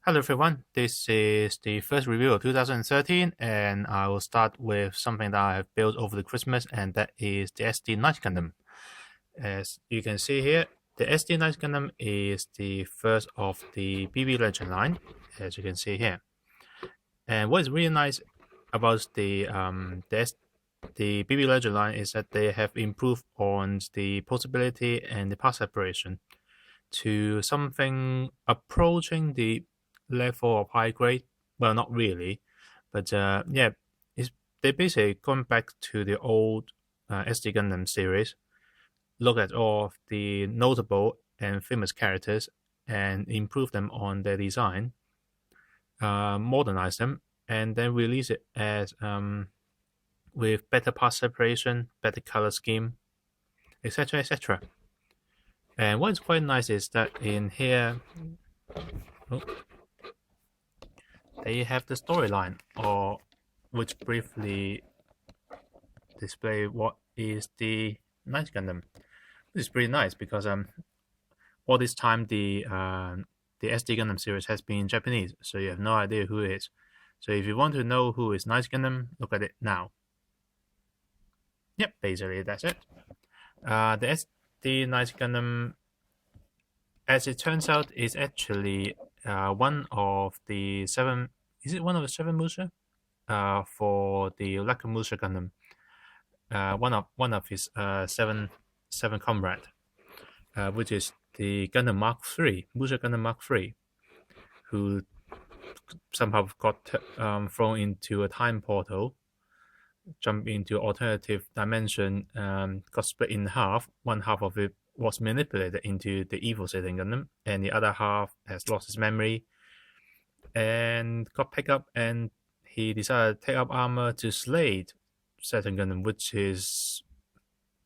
Hello everyone, this is the first review of 2013 and I will start with something that I have built over the Christmas, and that is the SD Night Gundam. As you can see here, the SD Night Gundam is the first of the BB Legend line, as you can see here. And what is really nice about the BB Legend line is that they have improved on the portability and the part separation to something approaching the level of high grade. Well, not really, but yeah, they basically gone back to the old SD Gundam series. Look at all of the notable and famous characters and improve them on their design, modernize them, and then release it as with better part separation, better color scheme, etc., etc. And what is quite nice is that in here, oh, they have the storyline, or which briefly display what is the Night Gundam. This is pretty nice because all this time the SD Gundam series has been in Japanese, so you have no idea who it is. So if you want to know who is Night Gundam, look at it now. Yep, basically that's it. The SD Night Gundam, as it turns out, is actually one of the seven. Is it one of the seven Musha? For the Musha Gundam, one of his seven comrade, which is the Gundam Mark III, Musha Gundam Mark III, who somehow got thrown into a time portal, jumped into alternative dimension, got split in half. One half of it was manipulated into the evil Satan Gundam, and the other half has lost his memory and got picked up, and he decided to take up armor to slay Satan Gundam, which is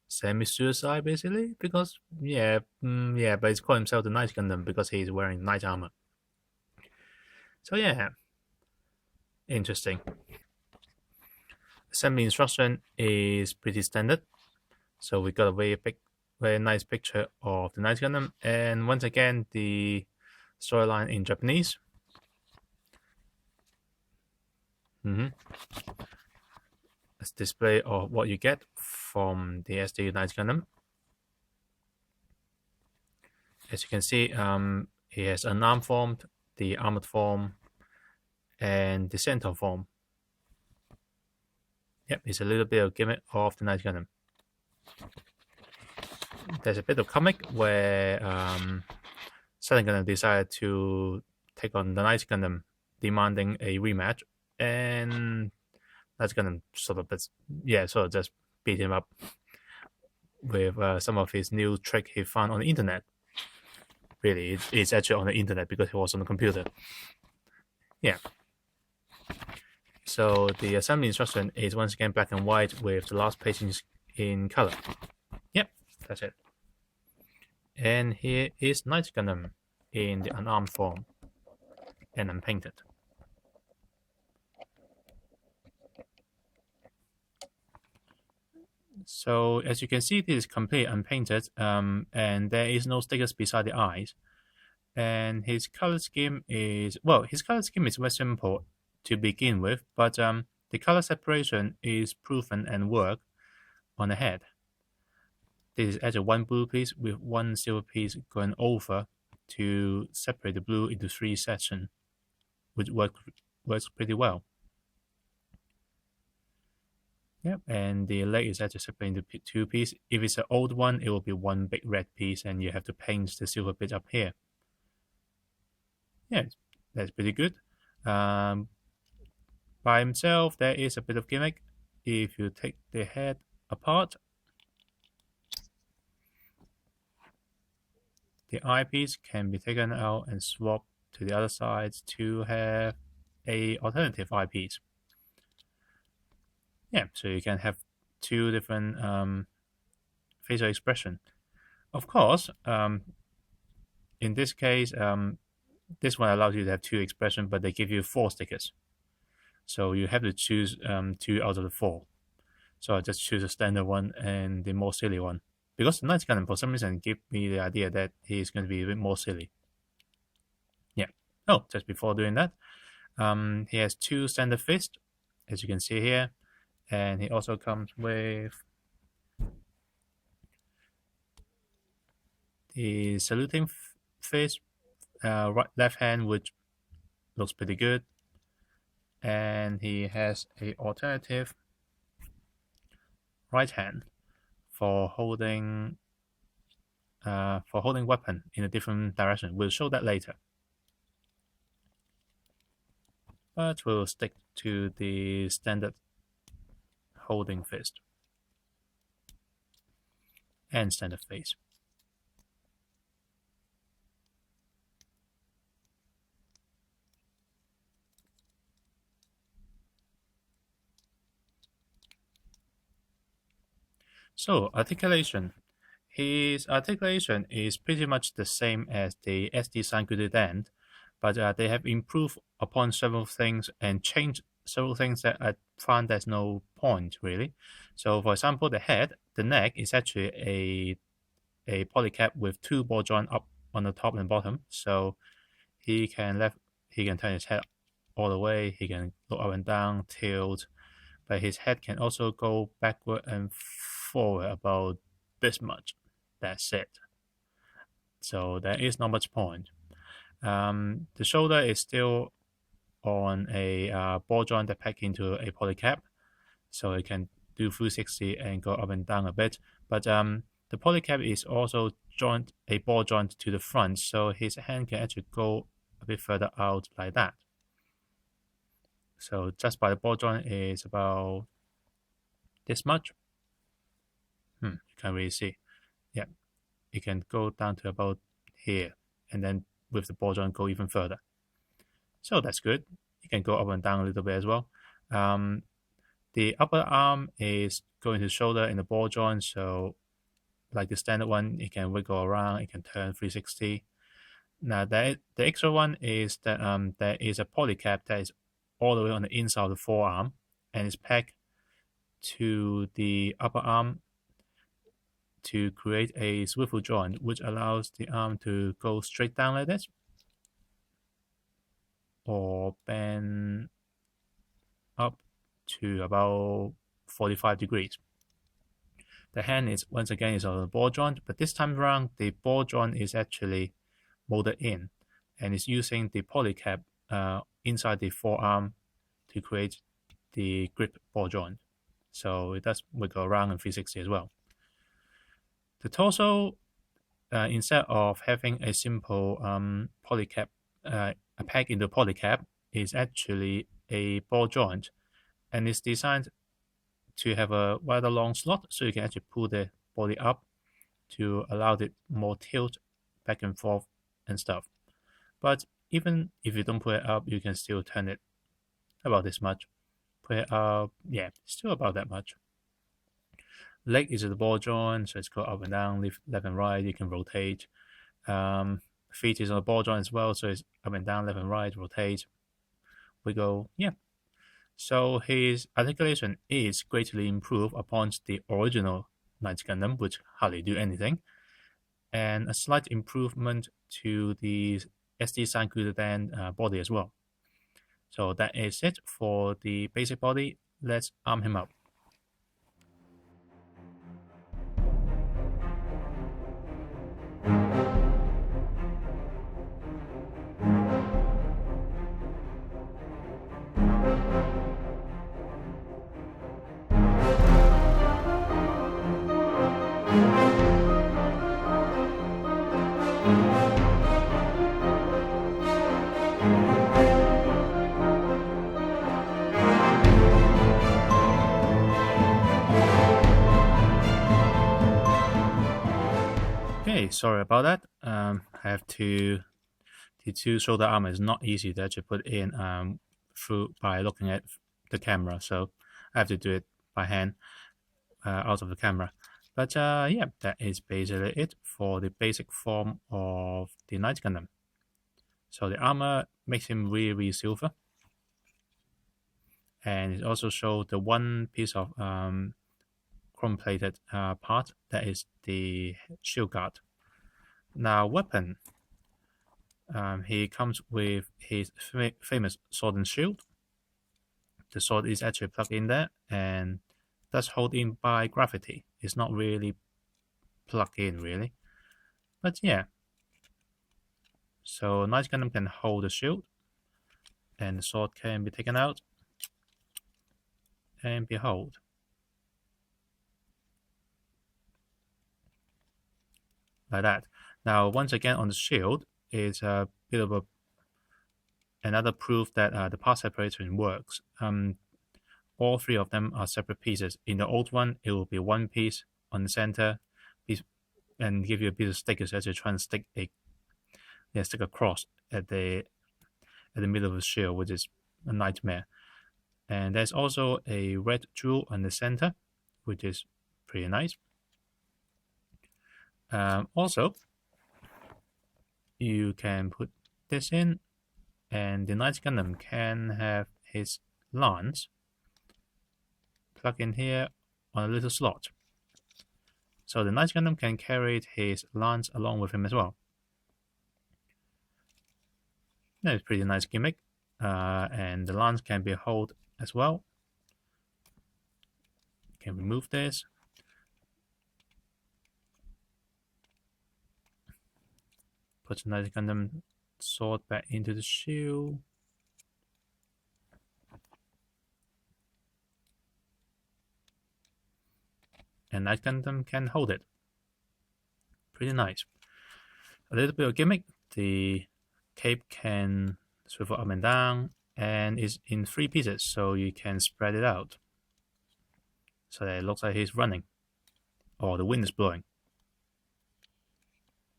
semi-suicide basically, because but he's called himself the Night Gundam because he's wearing night armor. So yeah, interesting. Assembly instruction is pretty standard, so we got a very nice picture of the Night Gundam, and once again the storyline in Japanese. It's display of what you get from the SD Night Gundam. As you can see, he has an unarmed form, the armored form, and the centaur form. Yep, it's a little bit of gimmick of the Night Gundam. There's a bit of comic where Satan Gundam decided to take on the Night Gundam, demanding a rematch, and Night Gundam sort of just beat him up with some of his new trick he found on the internet. Really, it's actually on the internet because he was on the computer. Yeah. So the assembly instruction is once again black and white with the last page in color. Yep, that's it. And here is Night Gundam in the unarmed form and unpainted. So as you can see, this is completely unpainted, and there is no stickers beside the eyes. And his color scheme is very simple to begin with, but the color separation is proven and work on the head. This is actually one blue piece with one silver piece going over to separate the blue into three sections, which works pretty well. Yep, and the leg is actually separated into two pieces. If it's an old one, it will be one big red piece, and you have to paint the silver bit up here. Yeah, that's pretty good. By himself, there is a bit of gimmick. If you take the head apart, the eyepiece can be taken out and swapped to the other side to have a alternative eyepiece. Yeah, so you can have two different facial expression. Of course, in this case, this one allows you to have two expressions, but they give you 4 stickers. So you have to choose 2 out of the 4. So I just choose a standard one and the more silly one. Because the Night Gundam, for some reason, give me the idea that he's going to be a bit more silly. Yeah. Oh, just before doing that, he has 2 standard fists, as you can see here, and he also comes with the saluting fist, left hand, which looks pretty good, and he has a alternative right hand for holding weapon in a different direction. We'll show that later, but we'll stick to the standard holding fist and standard face. So articulation. His articulation is pretty much the same as the SD Sangudiden, but they have improved upon several things and changed several things that I found there's no point really. So for example, the neck is actually a polycap with 2 ball joints up on the top and bottom. So he can turn his head all the way, he can look up and down, tilt, but his head can also go backward and forward about this much. That's it. So there is not much point. The shoulder is still on a ball joint that pack into a polycap, so it can do 360 and go up and down a bit. But the polycap is also a ball joint to the front, so his hand can actually go a bit further out like that. So just by the ball joint is about this much. You can't really see. Yeah, it can go down to about here, and then with the ball joint go even further. So that's good. You can go up and down a little bit as well. The upper arm is going to the shoulder in the ball joint, so like the standard one, it can wiggle around, it can turn 360. Now the extra one is that there is a polycap that is all the way on the inside of the forearm and is pegged to the upper arm to create a swivel joint, which allows the arm to go straight down like this or bend up to about 45 degrees. The hand is once again on the ball joint, but this time around the ball joint is actually molded in and is using the polycap inside the forearm to create the grip ball joint. So it does wiggle around in 360 as well. The torso, instead of having a simple polycap, a pack into polycap, is actually a ball joint, and it's designed to have a rather long slot, so you can actually pull the body up to allow it more tilt back and forth and stuff. But even if you don't put it up, you can still turn it about this much. Put it up, yeah, still about that much. Leg is the ball joint, so it's go up and down, left and right. You can rotate. Feet is on the ball joint as well, so it's up and down, left and right, rotate. We go, yeah. So his articulation is greatly improved upon the original Knight Gundam, which hardly do anything, and a slight improvement to the SD Sangudiden body as well. So that is it for the basic body. Let's arm him up. Okay, sorry about that. I have to. The 2 shoulder armor is not easy to actually put in through by looking at the camera, so I have to do it by hand out of the camera. But yeah, that is basically it for the basic form of the Knight Gundam. So the armor makes him really, really silver, and it also shows the one piece of chrome-plated part that is the shield guard. Now weapon. He comes with his famous sword and shield. The sword is actually plugged in there and that's held in by gravity. It's not really plugged in, really. But yeah. So Knight Gundam can hold the shield, and the sword can be taken out. And behold. Like that. Now, once again, on the shield is a bit of another proof that the part separation works. All three of them are separate pieces. In the old one, it will be one piece on the center piece and give you a piece of stickers as you try and stick a cross at the middle of the shield, which is a nightmare. And there's also a red jewel on the center, which is pretty nice. Also, you can put this in, and the Knight Gundam can have his lance plug in here on a little slot. So the Knight Gundam can carry his lance along with him as well. That's a pretty nice gimmick. And the lance can be held as well. Can remove this. Put the Knight Gundam sword back into the shield. And Knight Gundam can hold it. Pretty nice. A little bit of gimmick. The cape can swivel up and down and is in 3 pieces, so you can spread it out so that it looks like he's running or the wind is blowing.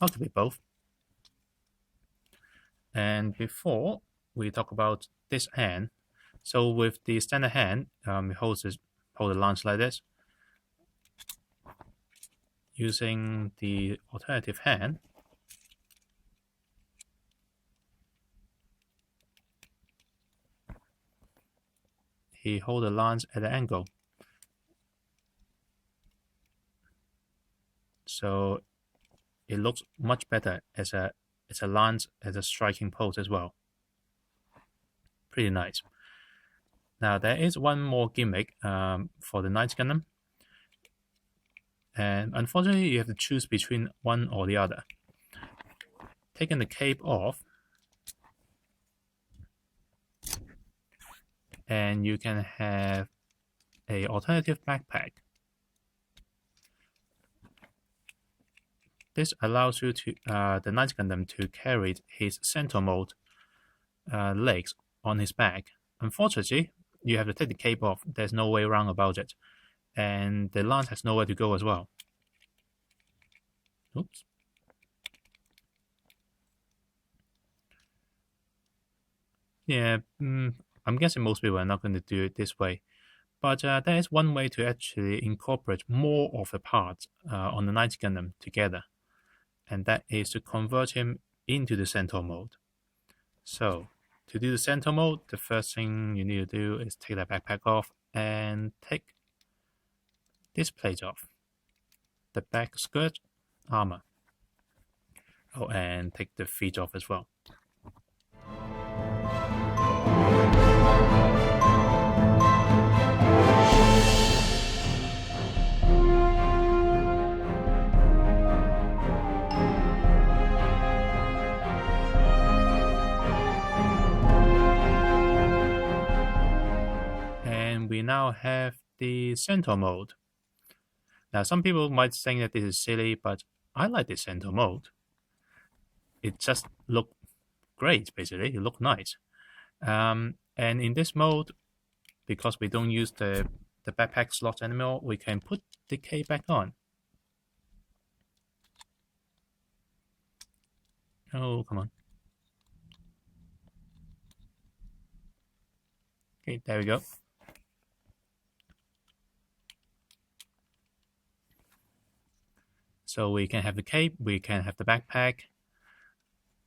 Not to be both. And before we talk about this hand, so with the standard hand, it hold the lance like this. Using the alternative hand, he hold the lance at an angle. So it looks much better as a lance as a striking pose as well. Pretty nice. Now there is one more gimmick for the Knight Gundam. And unfortunately, you have to choose between one or the other. Taking the cape off, and you can have an alternative backpack. This allows you to the Knight Gundam to carry his centaur mode legs on his back. Unfortunately, you have to take the cape off. There's no way around about it. And the lance has nowhere to go as well. Oops. Yeah, I'm guessing most people are not going to do it this way. But there is one way to actually incorporate more of the parts on the Knight Gundam together. And that is to convert him into the centaur mode. So, to do the centaur mode, the first thing you need to do is take that backpack off and take this plate off. The back skirt, armor. Oh, and take the feet off as well. And we now have the centaur mode. Now, some people might think that this is silly, but I like the centaur mode. It just looks great, basically. It looks nice. And in this mode, because we don't use the backpack slot anymore, we can put the cape back on. Oh, come on. Okay, there we go. So we can have the cape, we can have the backpack,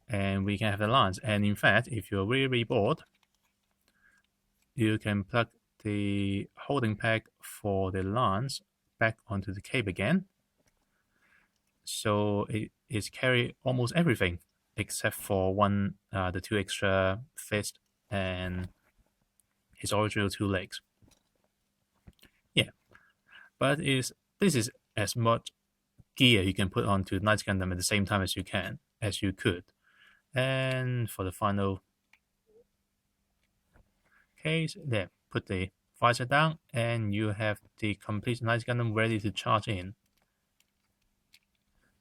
and we can have the lance. And in fact, if you're really bored, you can plug the holding peg for the lance back onto the cape again. So it is carry almost everything except for the 2 extra fists and his original 2 legs. Yeah, but this is as much gear you can put onto Knight Gundam at the same time as you could. And for the final case, there, put the visor down, and you have the complete Knight Gundam ready to charge in.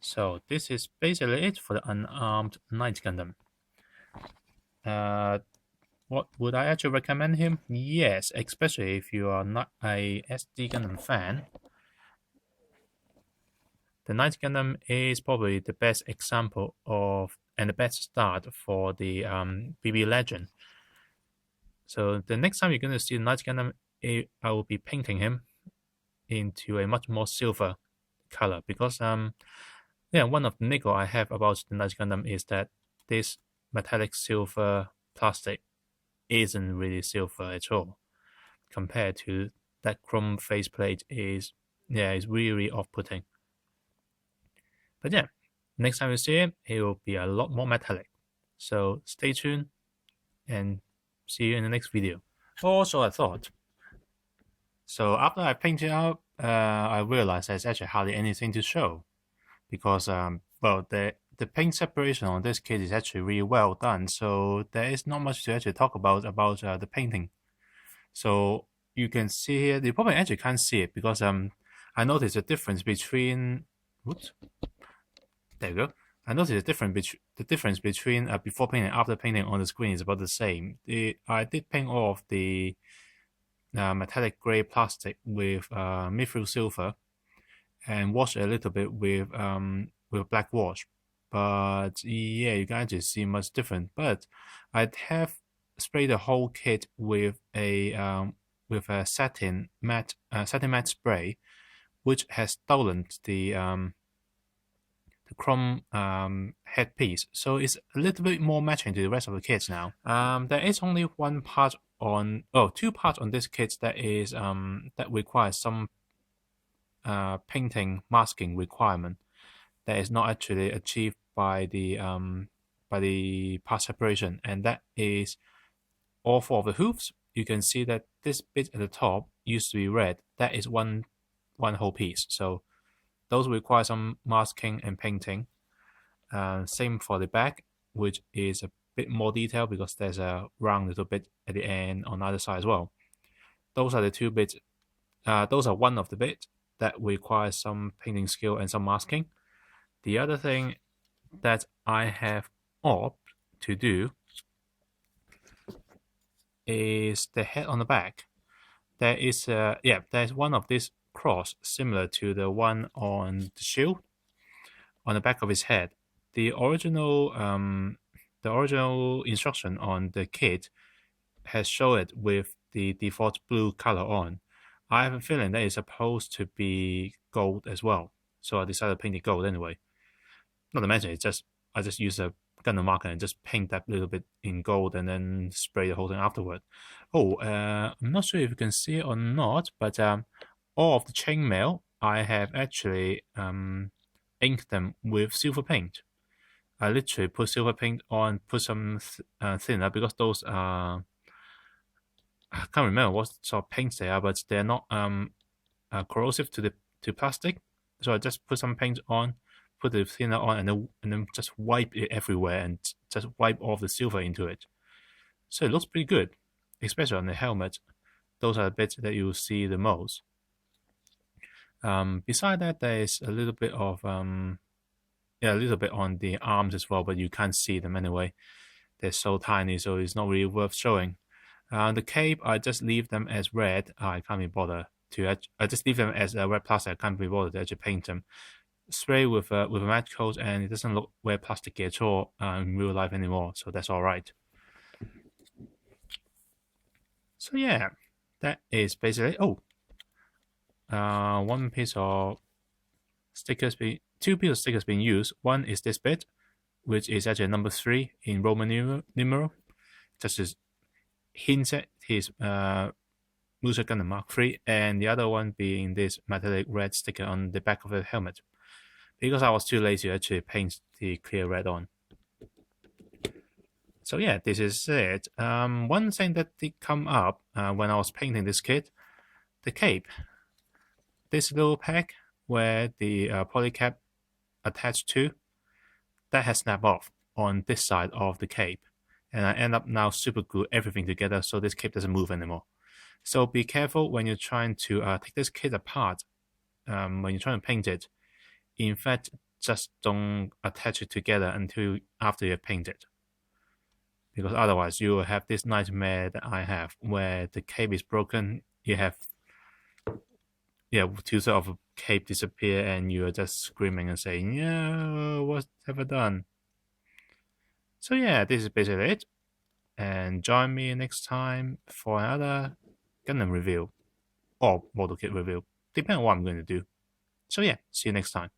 So this is basically it for the unarmed Knight Gundam. What would I actually recommend him? Yes, especially if you are not a SD Gundam fan. The Knight Gundam is probably the best example of and the best start for the BB Legend. So the next time you're going to see the Knight Gundam, I will be painting him into a much more silver color because one of the niggle I have about the Knight Gundam is that this metallic silver plastic isn't really silver at all compared to that chrome faceplate is really off-putting. But yeah, next time you see him, he will be a lot more metallic. So stay tuned and see you in the next video. Also, I thought. So after I painted out, I realized there's actually hardly anything to show because the paint separation on this kit is actually really well done. So there is not much to actually talk about the painting. So you can see here, you probably actually can't see it because I noticed a difference between. Whoops. There you go. I noticed the difference between before painting and after painting on the screen is about the same. I did paint all of the metallic gray plastic with mithril silver and wash a little bit with black wash. But yeah, you can actually see much different. But I have sprayed the whole kit with a satin matte spray, which has stolen the chrome headpiece, so it's a little bit more matching to the rest of the kits now. There is only two parts on this kit that is that requires some painting masking requirement that is not actually achieved by the part separation, and that is all 4 of the hoofs. You can see that this bit at the top used to be red. That is one whole piece. So those require some masking and painting. Same for the back, which is a bit more detailed because there's a round little bit at the end on the other side as well. Those are the 2 bits. Those are one of the bits that requires some painting skill and some masking. The other thing that I have opted to do is the head on the back. There is there's one of these cross similar to the one on the shield on the back of his head. The original instruction on the kit has shown it with the default blue color on. I have a feeling that it's supposed to be gold as well, so I decided to paint it gold anyway. Not to mention, I just use a Gundam marker and just paint that little bit in gold and then spray the whole thing afterward. I'm not sure if you can see it or not, but all of the chainmail, I have actually inked them with silver paint. I literally put silver paint on, put some thinner because those are, I can't remember what sort of paints they are, but they're not corrosive to plastic. So I just put some paint on, put the thinner on, and then just wipe it everywhere and just wipe all the silver into it. So it looks pretty good, especially on the helmet. Those are the bits that you see the most. Beside that, there is a little bit of a little bit on the arms as well, but you can't see them anyway. They're so tiny, so it's not really worth showing. The cape, I just leave them as red. I can't be bothered to. I just leave them as red plastic. I can't be bothered to actually paint them. Spray with a matte coat, and it doesn't look red plastic at all in real life anymore. So that's all right. So yeah, that is basically. One piece of stickers two pieces of stickers being used. One is this bit, which is actually number 3 in Roman numeral, just as hints at his Musa Gundam Mark III, and the other one being this metallic red sticker on the back of the helmet, because I was too lazy to actually paint the clear red on. So yeah, this is it. One thing that did come up when I was painting this kit, the cape. This little peg where the polycap attached to, that has snapped off on this side of the cape. And I end up now super glue everything together so this cape doesn't move anymore. So be careful when you're trying to take this kit apart, when you're trying to paint it. In fact, just don't attach it together until after you have painted. Because otherwise you will have this nightmare that I have where the cape is broken, you have two sort of cape disappear and you're just screaming and saying, yeah, what have I done? So yeah, this is basically it. And join me next time for another Gundam review or model kit review, depending on what I'm going to do. So yeah, see you next time.